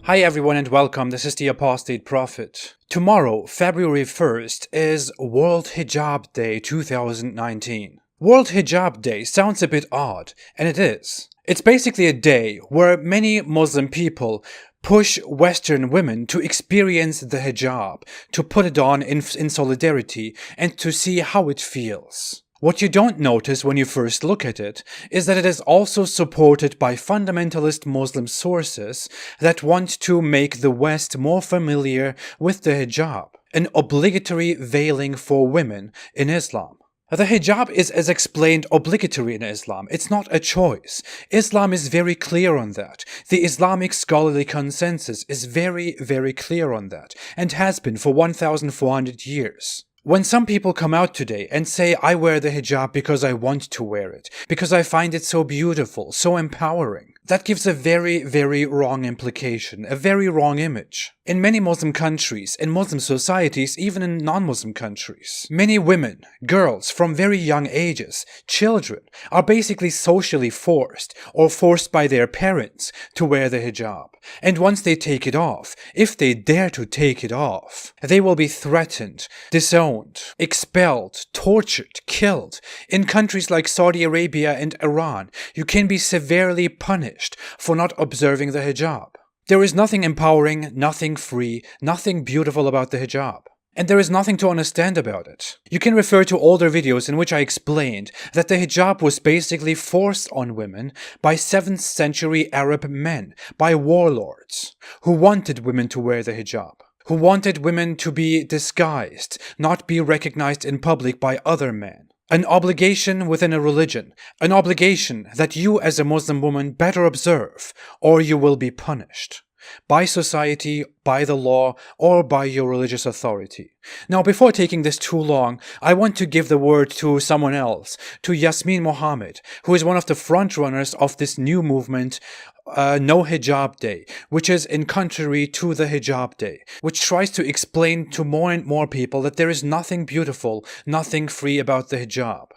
Hi everyone and welcome, this is the Apostate Prophet. Tomorrow, February 1st, is World Hijab Day 2019. World Hijab Day sounds a bit odd, and it is. It's basically a day where many Muslim people push Western women to experience the hijab, to put it on in solidarity, and to see how it feels. What you don't notice when you first look at it is that it is also supported by fundamentalist Muslim sources that want to make the West more familiar with the hijab, an obligatory veiling for women in Islam. The hijab is, as explained, obligatory in Islam. It's not a choice. Islam is very clear on that. The Islamic scholarly consensus is very, very clear on that, and has been for 1,400 years. When some people come out today and say, I wear the hijab because I want to wear it, because I find it so beautiful, so empowering, that gives a very, very wrong implication, a very wrong image. In many Muslim countries, in Muslim societies, even in non-Muslim countries, many women, girls from very young ages, children, are basically socially forced or forced by their parents to wear the hijab. And once they take it off, if they dare to take it off, they will be threatened, disowned, expelled, tortured, killed. In countries like Saudi Arabia and Iran, you can be severely punished for not observing the hijab. There is nothing empowering, nothing free, nothing beautiful about the hijab. And there is nothing to understand about it. You can refer to older videos in which I explained that the hijab was basically forced on women by 7th century Arab men, by warlords, who wanted women to wear the hijab, who wanted women to be disguised, not be recognized in public by other men. An obligation within a religion, an obligation that you as a Muslim woman better observe, or you will be punished. By society, by the law, or by your religious authority. Now, before taking this too long, I want to give the word to someone else, to Yasmine Mohammed, who is one of the frontrunners of this new movement, No Hijab Day, which is in contrary to the Hijab Day, which tries to explain to more and more people that there is nothing beautiful, nothing free about the hijab.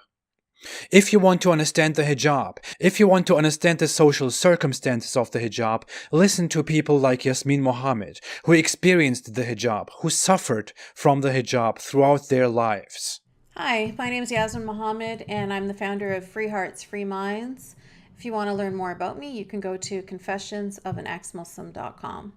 If you want to understand the hijab, if you want to understand the social circumstances of the hijab, listen to people like Yasmine Mohammed, who experienced the hijab, who suffered from the hijab throughout their lives. Hi, my name is Yasmine Mohammed, and I'm the founder of Free Hearts, Free Minds. If you want to learn more about me, you can go to confessionsofanexmuslim.com.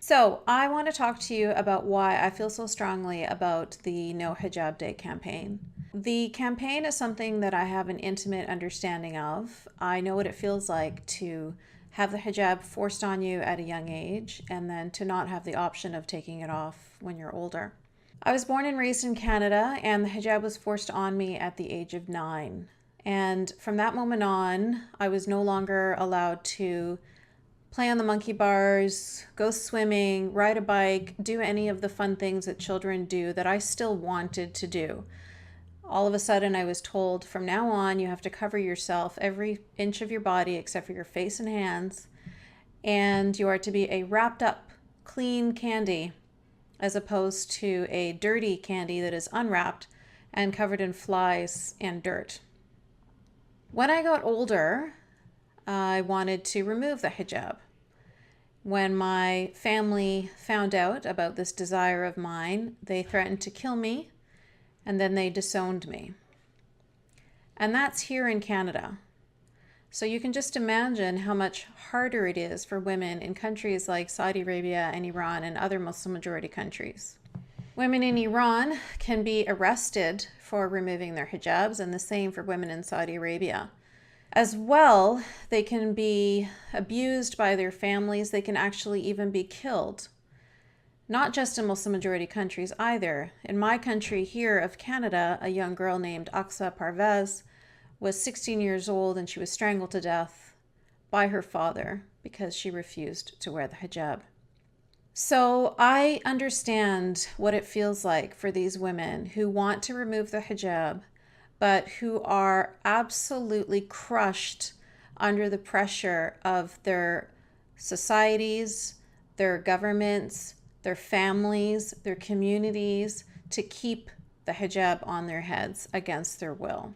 So, I want to talk to you about why I feel so strongly about the No Hijab Day campaign. The campaign is something that I have an intimate understanding of. I know what it feels like to have the hijab forced on you at a young age and then to not have the option of taking it off when you're older. I was born and raised in Canada, and the hijab was forced on me at the age of 9. And from that moment on, I was no longer allowed to play on the monkey bars, go swimming, ride a bike, do any of the fun things that children do that I still wanted to do. All of a sudden, I was told, from now on, you have to cover yourself, every inch of your body except for your face and hands, and you are to be a wrapped up, clean candy, as opposed to a dirty candy that is unwrapped and covered in flies and dirt. When I got older, I wanted to remove the hijab. When my family found out about this desire of mine, they threatened to kill me, and then they disowned me. And that's here in Canada. So you can just imagine how much harder it is for women in countries like Saudi Arabia and Iran and other Muslim majority countries. Women in Iran can be arrested for removing their hijabs, and the same for women in Saudi Arabia. As well, they can be abused by their families. They can actually even be killed. Not just in Muslim majority countries either. In my country here of Canada, a young girl named Aqsa Parvez was 16 years old, and she was strangled to death by her father because she refused to wear the hijab. So I understand what it feels like for these women who want to remove the hijab, but who are absolutely crushed under the pressure of their societies, their governments, their families, their communities, to keep the hijab on their heads against their will.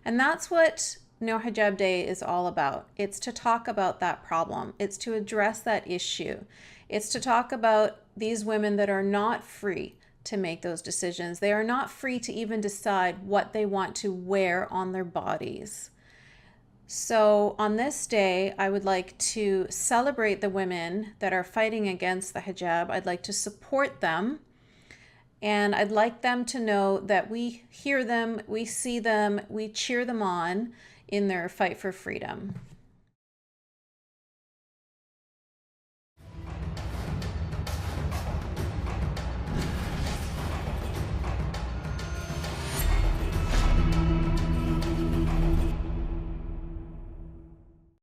And that's what No Hijab Day is all about. It's to talk about that problem. It's to address that issue. It's to talk about these women that are not free to make those decisions. They are not free to even decide what they want to wear on their bodies. So on this day, I would like to celebrate the women that are fighting against the hijab. I'd like to support them. And I'd like them to know that we hear them, we see them, we cheer them on in their fight for freedom.